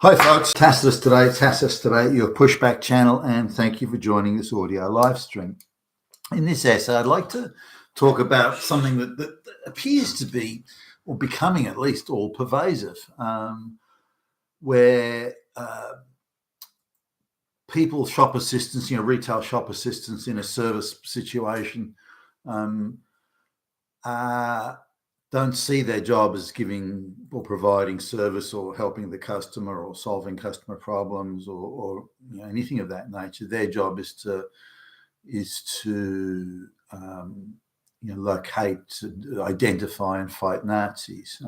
Hi folks, Tassus today, your pushback channel, and thank you for joining this audio live stream. In this essay, I'd like to talk about something that appears to be, or becoming at least, all pervasive, where people, shop assistants, retail shop assistants in a service situation, don't see their job as giving or providing service or helping the customer or solving customer problems or anything of that nature. Their job is to locate, identify, and fight Nazis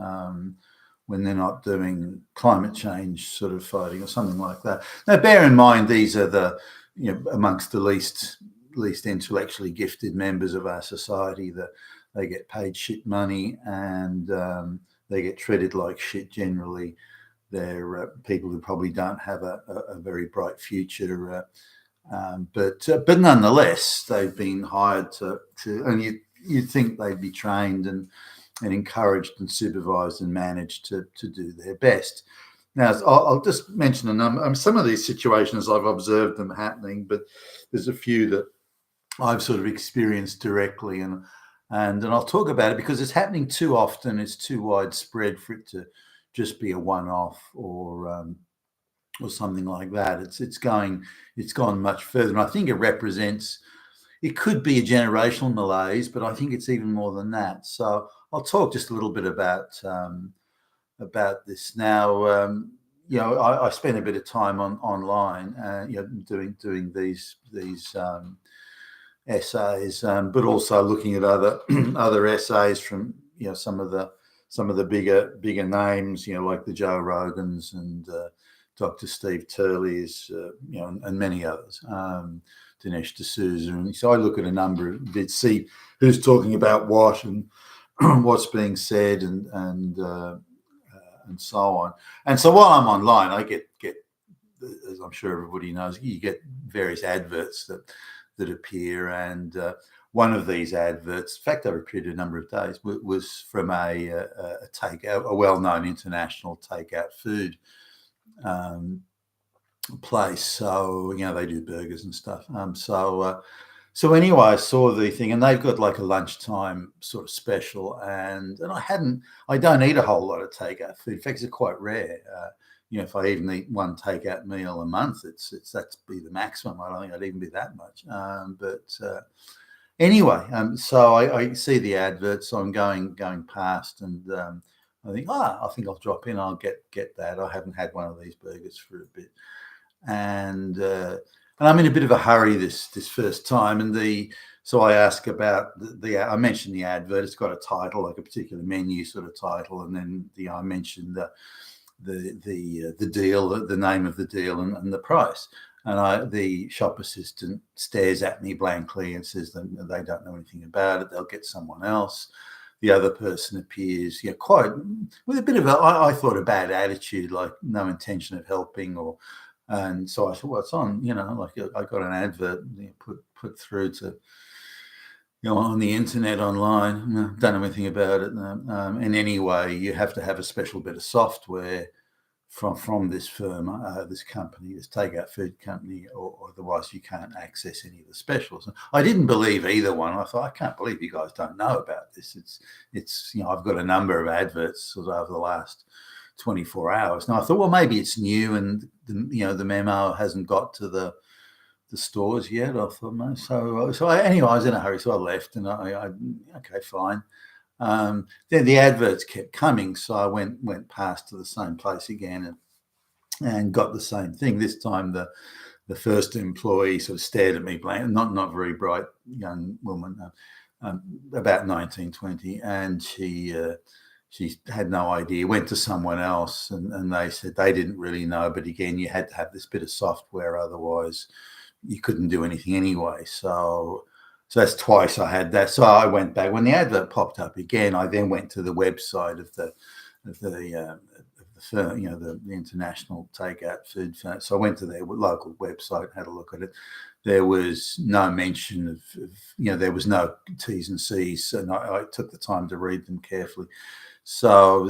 when they're not doing climate change sort of fighting or something like that. Now, bear in mind these are the amongst the least intellectually gifted members of our society. That they get paid shit money and they get treated like shit generally. They're people who probably don't have a very bright future, but nonetheless, they've been hired to and you'd think they'd be trained and encouraged and supervised and managed to do their best. Now, I'll just mention a number. Some of these situations I've observed them happening, but there's a few that I've sort of experienced directly, and I'll talk about it because it's happening too often. It's too widespread for it to just be a one-off or something like that. It's gone much further, and I think it represents. It could be a generational malaise, but I think it's even more than that. So I'll talk just a little bit about this now. I spend a bit of time online, doing these essays, but also looking at other essays from some of the bigger names, like the Joe Rogans and Dr. Steve Turley's, and many others, Dinesh D'Souza. And so I look at a number of bits, see who's talking about what and what's being said and so on. And so while I'm online, I get, as I'm sure everybody knows, you get various adverts that appear, and one of these adverts, in fact, I've appeared a number of days, was from a well-known international takeout food place. So they do burgers and stuff. So anyway, I saw the thing, and they've got like a lunchtime sort of special, and I don't eat a whole lot of takeout food. In fact, it's quite rare. If I even eat one takeout meal a month, that's be the maximum. I don't think I'd even be that much. Anyway, so I see the adverts, so I'm going past, and I think, I think I'll drop in. I'll get that. I haven't had one of these burgers for a bit, and I'm in a bit of a hurry this first time, so I ask about I mentioned the advert. It's got a title, like a particular menu sort of title, and then I mentioned the deal, the name of the deal, and the price. And the shop assistant stares at me blankly and says that they don't know anything about it. They'll get someone else. The other person appears, quite with a bit of I thought a bad attitude, like no intention of helping, and so I said, "Well, it's on, like I got an advert put through to." On the internet, online, don't know anything about it. And anyway, you have to have a special bit of software from this firm, this company, this takeout food company, or otherwise you can't access any of the specials. And I didn't believe either one. I thought, I can't believe you guys don't know about this. It's I've got a number of adverts sort of over the last 24 hours. And I thought, well, maybe it's new and the memo hasn't got to the stores yet. I thought, no. So anyway, I was in a hurry, so I left, and I okay, fine. Then the adverts kept coming, so I went past to the same place again and got the same thing. This time the first employee sort of stared at me blank, not very bright young woman, about 19, 20, and she had no idea, went to someone else, and they said they didn't really know, but again, you had to have this bit of software, otherwise you couldn't do anything anyway. So that's twice I had that. So I went back. When the advert popped up again, I then went to the website of the firm, the international takeout food firm. So I went to their local website, had a look at it. There was no mention of there was no T's and C's, and I took the time to read them carefully. So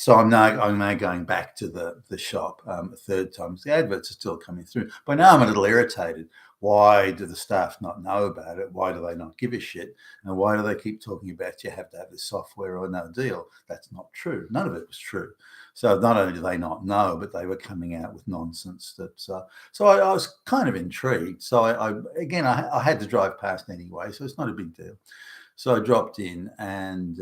I'm now going back to the shop a third time. The adverts are still coming through. By now I'm a little irritated. Why do the staff not know about it? Why do they not give a shit? And why do they keep talking about you have to have this software or no deal? That's not true. None of it was true. So not only do they not know, but they were coming out with nonsense. So I was kind of intrigued. So I had to drive past anyway, so it's not a big deal. So I dropped in and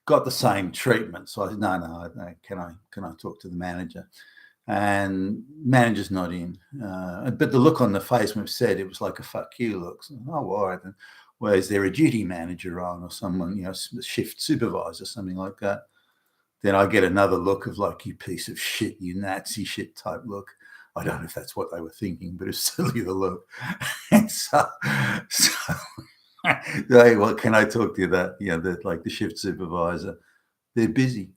got the same treatment. So I said, no, can I talk to the manager? And manager's not in. But the look on the face, we've said it was like a fuck you look. So, oh, all right then. Well, is there a duty manager on or someone, shift supervisor, something like that? Then I get another look of like, you piece of shit, you Nazi shit type look. I don't know if that's what they were thinking, but it's certainly the look. And so well, can I talk to you that, the shift supervisor? They're busy.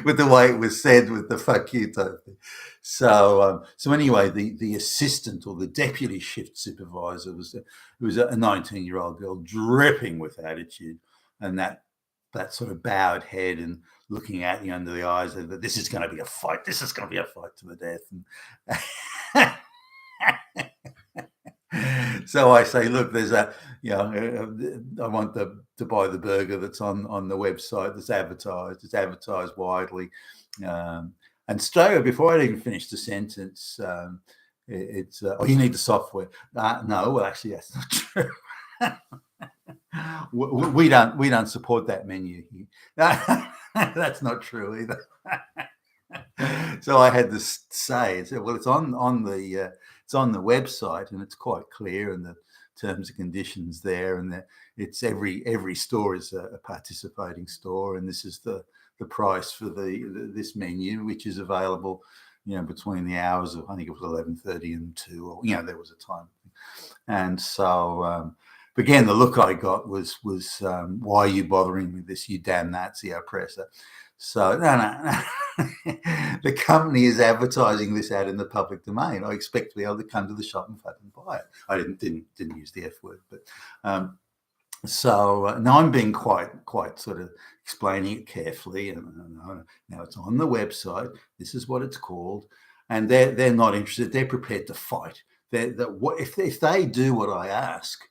With the way it was said, with the fuck you type thing. So anyway, the assistant or the deputy shift supervisor was a 19-year-old girl dripping with attitude, and that sort of bowed head and looking at you under the eyes that this is going to be a fight. This is going to be a fight to the death. And so I say, look, there's I want to buy the burger that's on the website that's advertised. It's advertised widely. And straight before I'd even finished the sentence, it's, you need the software. No, well, actually, that's not true. We don't support that menu here. That's not true either. So I had to say, well, it's on the website, and it's quite clear, and the terms and conditions there, and it's every store is a participating store, and this is the price for this menu, which is available, between the hours of, I think it was 11:30 and 2, or there was a time, and so. Again, the look I got was why are you bothering with this, you damn Nazi oppressor? So no. The company is advertising this ad in the public domain. I expect to be able to come to the shop and fucking buy it. I didn't use the F word, but so now I'm being quite sort of explaining it carefully, and now it's on the website. This is what it's called, and they're not interested. They're prepared to fight. If they do what I ask.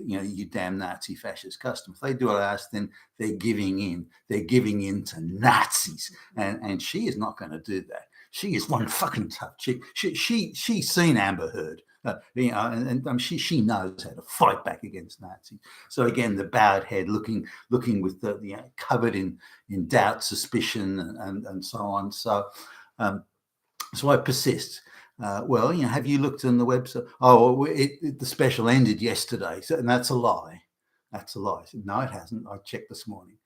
You damn Nazi fascist customer. If they do what I ask, then they're giving in. They're giving in to Nazis, and she is not going to do that. She is one fucking tough chick. She's seen Amber Heard, and she knows how to fight back against Nazis. So again, the bowed head, looking with the covered in doubt, suspicion, and so on. So I persist. Well, have you looked on the website? Oh, the special ended yesterday, and that's a lie. That's a lie. I said, no, it hasn't. I checked this morning.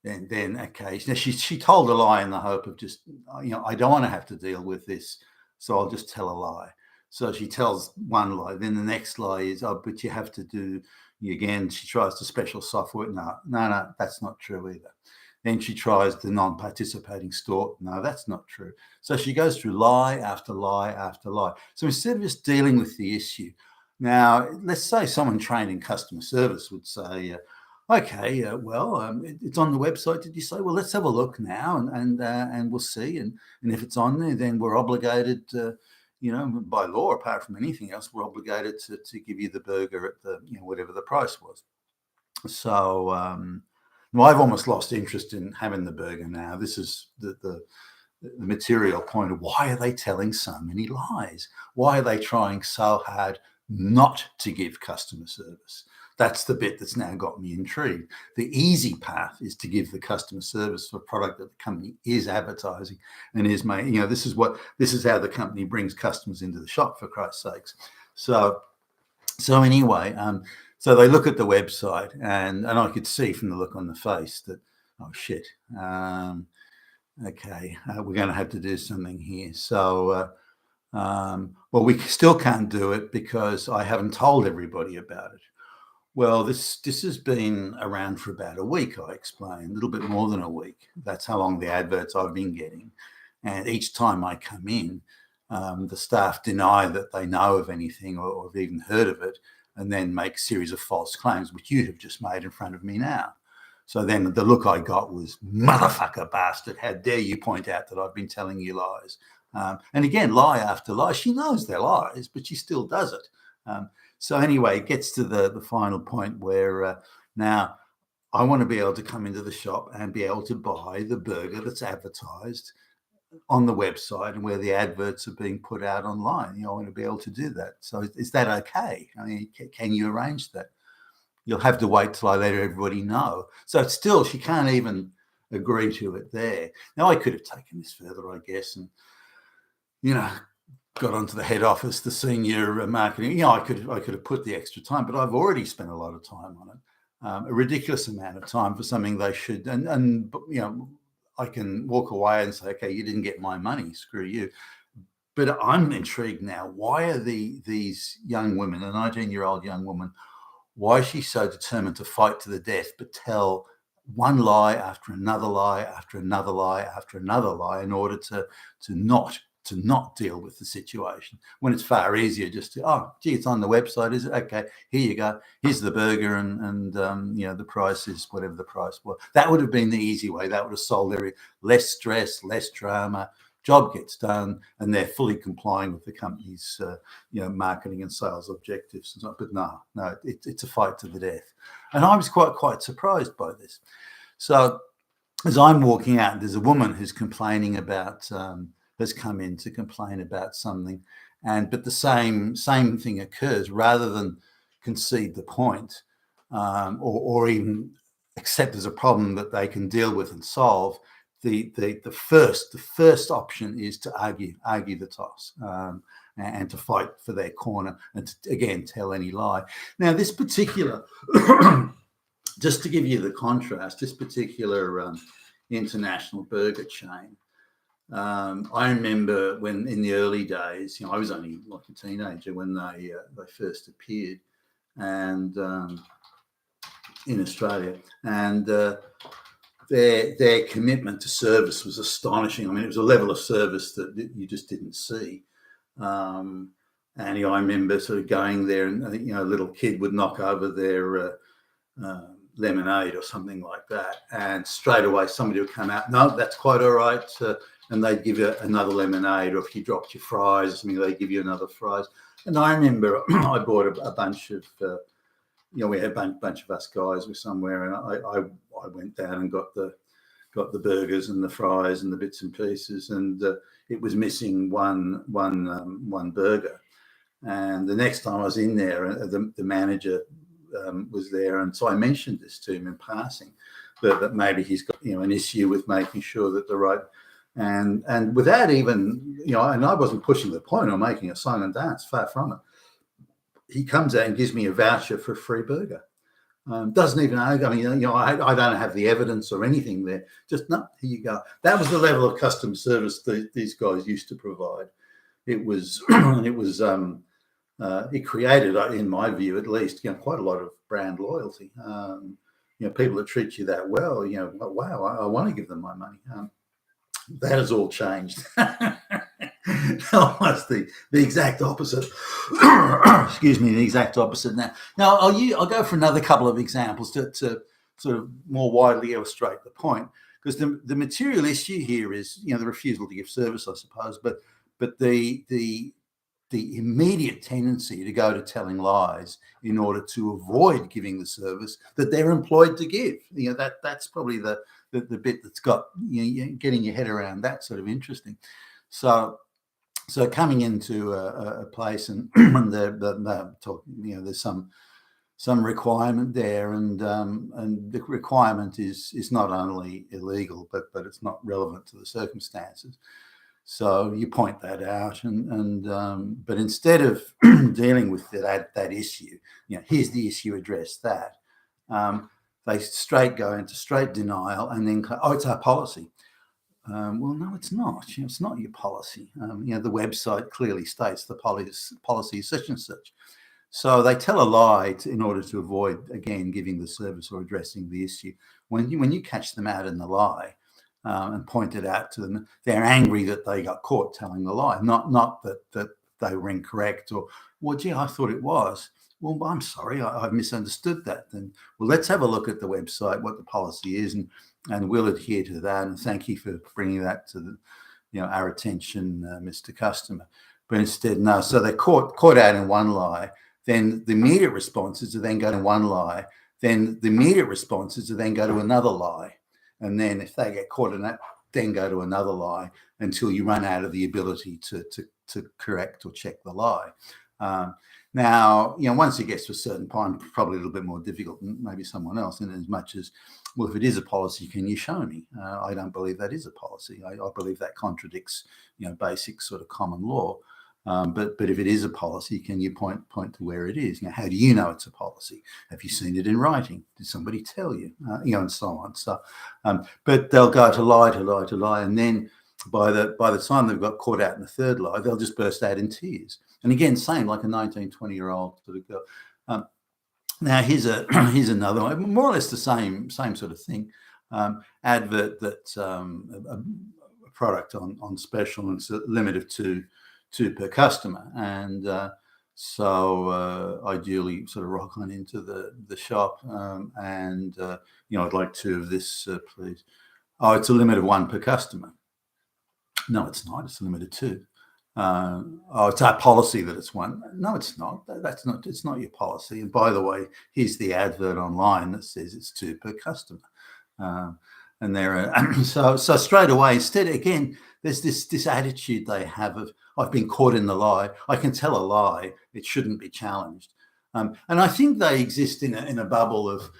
Then occasionally she told a lie in the hope of just, I don't want to have to deal with this, so I'll just tell a lie. So she tells one lie, then the next lie is, oh, but you have to do. Again, she tries the special software. No, that's not true either. Then she tries the non-participating store. No, that's not true. So she goes through lie after lie after lie. So instead of just dealing with the issue, now let's say someone trained in customer service would say, okay, it's on the website. Did you say? Well, let's have a look now, and we'll see. And if it's on there, then we're obligated to, by law, apart from anything else, we're obligated to give you the burger at the, whatever the price was. So. I've almost lost interest in having the burger now. This is the material point of why are they telling so many lies? Why are they trying so hard not to give customer service? That's the bit that's now got me intrigued. The easy path is to give the customer service for a product that the company is advertising and is made. This is how the company brings customers into the shop, for Christ's sakes. So anyway. So they look at the website, and I could see from the look on the face that, oh shit, okay, we're going to have to do something here. So, we still can't do it because I haven't told everybody about it. Well, this has been around for about a week, I explained, a little bit more than a week. That's how long the adverts I've been getting. And each time I come in, the staff deny that they know of anything or have even heard of it, and then make a series of false claims, which you have just made in front of me now. So then the look I got was, motherfucker, bastard, how dare you point out that I've been telling you lies? And again, lie after lie. She knows they're lies, but she still does it. So anyway, it gets to the final point where now I want to be able to come into the shop and be able to buy the burger that's advertised on the website and where the adverts are being put out online. I want to be able to do that. So is that okay? I mean, can you arrange that? You'll have to wait till I let everybody know. So still, she can't even agree to it there. Now, I could have taken this further, I guess, and, got onto the head office, the senior marketing. I could have put the extra time, but I've already spent a lot of time on it, a ridiculous amount of time for something they should. And I can walk away and say, okay, you didn't get my money, screw you. But I'm intrigued now. Why are these young women, a 19-year-old young woman, why is she so determined to fight to the death, but tell one lie after another lie after another lie after another lie in order to not deal with the situation, when it's far easier just to, oh, gee, it's on the website, is it? Okay, here you go. Here's the burger, and the price is whatever the price was. That would have been the easy way. That would have solved less stress, less drama. Job gets done, and they're fully complying with the company's marketing and sales objectives. But no, it's a fight to the death. And I was quite surprised by this. So as I'm walking out, there's a woman who's complaining about has come in to complain about something, but the same thing occurs. Rather than concede the point or even accept as a problem that they can deal with and solve, the first option is to argue the toss and to fight for their corner and to, again, tell any lie. Now, this particular, just to give you the contrast, this particular international burger chain, I remember when in the early days, I was only like a teenager when they first appeared, and in Australia, and their commitment to service was astonishing. I mean, it was a level of service that you just didn't see. And I remember sort of going there, and a little kid would knock over their lemonade or something like that, and straight away somebody would come out, no, that's quite all right, and they'd give you another lemonade. Or if you dropped your fries or something, they'd give you another fries. And I remember I bought a bunch of we had a bunch of us guys were somewhere, and I went down and got the burgers and the fries and the bits and pieces, and it was missing one burger. And the next time I was in there, the manager was there, and so I mentioned this to him in passing, that maybe he's got an issue with making sure that the right, and without even and I wasn't pushing the point or making a sign and dance, far from it. He comes out and gives me a voucher for a free burger. Doesn't even argue. I mean, I don't have the evidence or anything there. Just, no, here you go. That was the level of customer service that these guys used to provide. It was, it created, in my view, at least, quite a lot of brand loyalty. People that treat you that well, wow, I want to give them my money. That has all changed. Almost the exact opposite. Excuse me, the exact opposite now. Now, I'll go for another couple of examples to sort of more widely illustrate the point, because the material issue here is the refusal to give service, I suppose, but the immediate tendency to go to telling lies in order to avoid giving the service that they're employed to give. That's probably the bit that's got getting your head around that sort of interesting. So coming into a place and there's some requirement there, and the requirement is not only illegal, but it's not relevant to the circumstances. So you point that out, but instead of dealing with that issue, here's the issue, address that. They go into straight denial and then, oh, it's our policy. Well, no, it's not. It's not your policy. The website clearly states the policy is such and such. So they tell a lie in order to avoid, again, giving the service or addressing the issue. When you catch them out in the lie and point it out to them, they're angry that they got caught telling the lie, not that they were incorrect or, well, gee, I thought it was. Well, I'm sorry, I've misunderstood that. Then, well, let's have a look at the website, what the policy is, and we'll adhere to that. And thank you for bringing that to our attention, Mr. Customer. But instead, no. So they're caught out in one lie. Then the immediate response is to then go to one lie. Then the immediate response is to then go to another lie. And then if they get caught in that, then go to another lie until you run out of the ability to correct or check the lie. Now, once it gets to a certain point, probably a little bit more difficult than maybe someone else, in as much as, well, if it is a policy, can you show me? I don't believe that is a policy. I believe that contradicts, basic sort of common law. But if it is a policy, can you point to where it is? How do you know it's a policy? Have you seen it in writing? Did somebody tell you? And so on. So, but they'll go to lie, and then by the time they've got caught out in the third lie, they'll just burst out in tears. And again, same like a 19, 20-year-old sort of girl. Now here's another one, more or less the same sort of thing. Advert that a product on special, and it's a limit of two per customer, and so ideally sort of rock on into the shop, and I'd like two of this, please. Oh, it's a limit of one per customer. No, it's not. It's a limit of two. Oh, it's our policy that it's one. No, it's not. It's not your policy. And by the way, here's the advert online that says it's two per customer. And there are so straight away, instead, again, there's this attitude they have of, I've been caught in the lie. I can tell a lie. It shouldn't be challenged. And I think they exist in a bubble of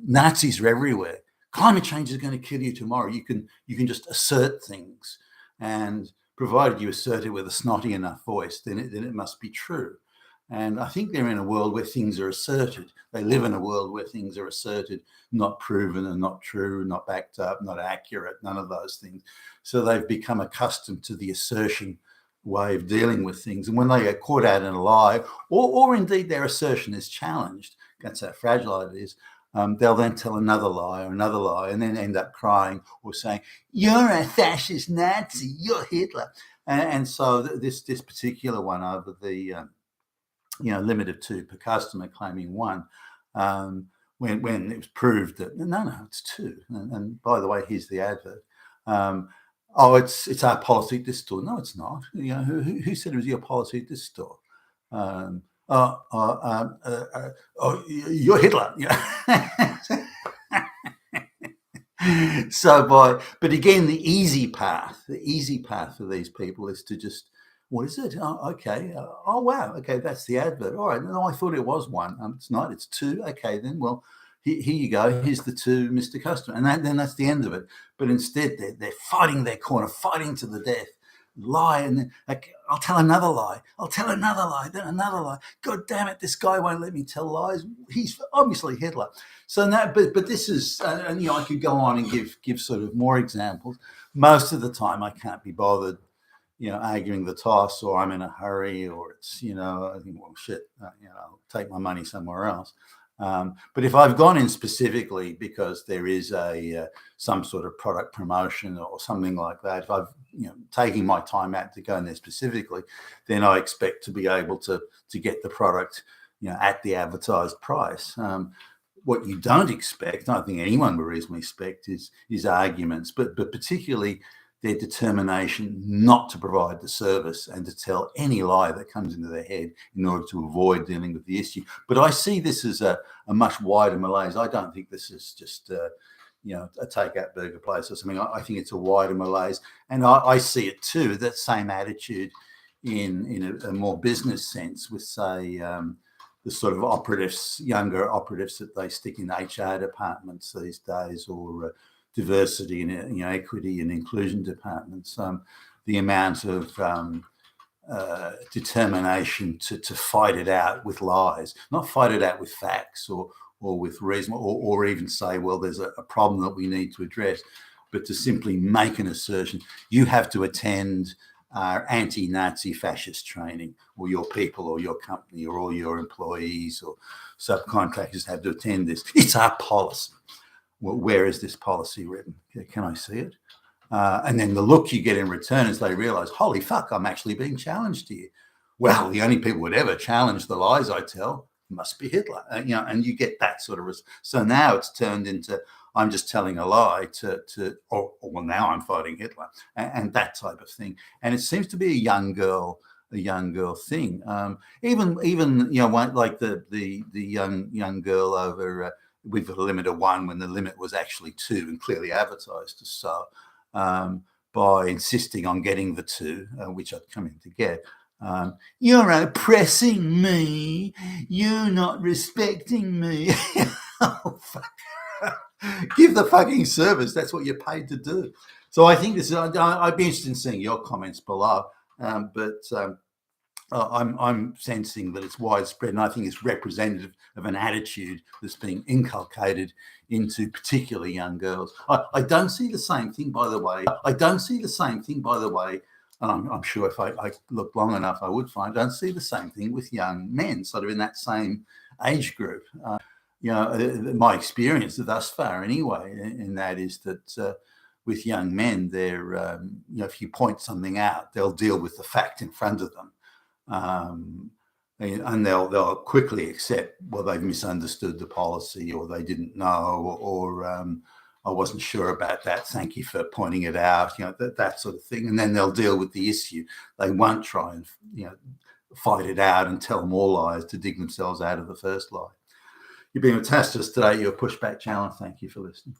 Nazis are everywhere. Climate change is going to kill you tomorrow. You can just assert things, and provided you assert it with a snotty enough voice, then it must be true. And I think they're in a world where things are asserted. They live in a world where things are asserted, not proven and not true, not backed up, not accurate, none of those things. So they've become accustomed to the assertion way of dealing with things. And when they get caught out in a lie, or indeed their assertion is challenged, that's how fragile it is, they'll then tell another lie, and then end up crying or saying, you're a fascist Nazi, you're Hitler. And so this particular one over the limit of two per customer, claiming one, when it was proved that no, it's two. And by the way, here's the advert. It's our policy at this store. No, it's not. Who said it was your policy at this store? You're Hitler. But again, the easy path for these people is to just, what is it? Oh, okay. Oh, wow. Okay, that's the advert. All right. No, I thought it was one. It's not. It's two. Okay, then. Well, here you go. Here's the two, Mr. Customer, and then that's the end of it. But instead, they're fighting their corner, fighting to the death. Lie, and then I'll tell another lie. I'll tell another lie, then another lie. God damn it, this guy won't let me tell lies. He's obviously Hitler. So now, but this is, and I could go on and give sort of more examples. Most of the time, I can't be bothered, arguing the toss, or I'm in a hurry, or it's, I think, well, shit, I'll take my money somewhere else. But if I've gone in specifically because there is some sort of product promotion or something like that, if I've taking my time out to go in there specifically, then I expect to be able to get the product at the advertised price. What you don't expect, I don't think anyone would reasonably expect, is arguments, but particularly their determination not to provide the service and to tell any lie that comes into their head in order to avoid dealing with the issue. But I see this as a much wider malaise. I don't think this is just a takeout burger place or something. I think it's a wider malaise, and I see it too, that same attitude in a more business sense with, say, the sort of younger operatives that they stick in HR departments these days, or diversity and equity and inclusion departments. The amount of determination to fight it out with lies, not fight it out with facts or with reason, or even say, well, there's a problem that we need to address, but to simply make an assertion. You have to attend are anti-Nazi fascist training, or your people or your company or all your employees or subcontractors have to attend this. It's our policy. Well, where is this policy written? Can I see it? And then the look you get in return is they realize, holy fuck, I'm actually being challenged here. Well, the only people who would ever challenge the lies I tell must be Hitler, and you get that sort of. So now it's turned into, I'm just telling a lie or well, now I'm fighting Hitler, and that type of thing. And it seems to be a young girl thing. Even like the young girl over with the limit of 1 when the limit was actually 2 and clearly advertised as so. By insisting on getting the 2, which I'd come in to get. You're oppressing me. You're not respecting me. Oh, fuck. Give the fucking service. That's what you're paid to do. So I think this is, I'd be interested in seeing your comments below. I'm sensing that it's widespread, and I think it's representative of an attitude that's being inculcated into particularly young girls. I don't see the same thing, by the way. And I'm sure if I looked long enough, I would find. I don't see the same thing with young men, sort of in that same age group. My experience thus far, anyway, in that is that with young men, they're if you point something out, they'll deal with the fact in front of them. And they'll quickly accept, well, they've misunderstood the policy, or they didn't know, or I wasn't sure about that. Thank you for pointing it out. That sort of thing. And then they'll deal with the issue. They won't try and fight it out and tell more lies to dig themselves out of the first lie. You've been with Tastus today. Your Pushback Challenge. Thank you for listening.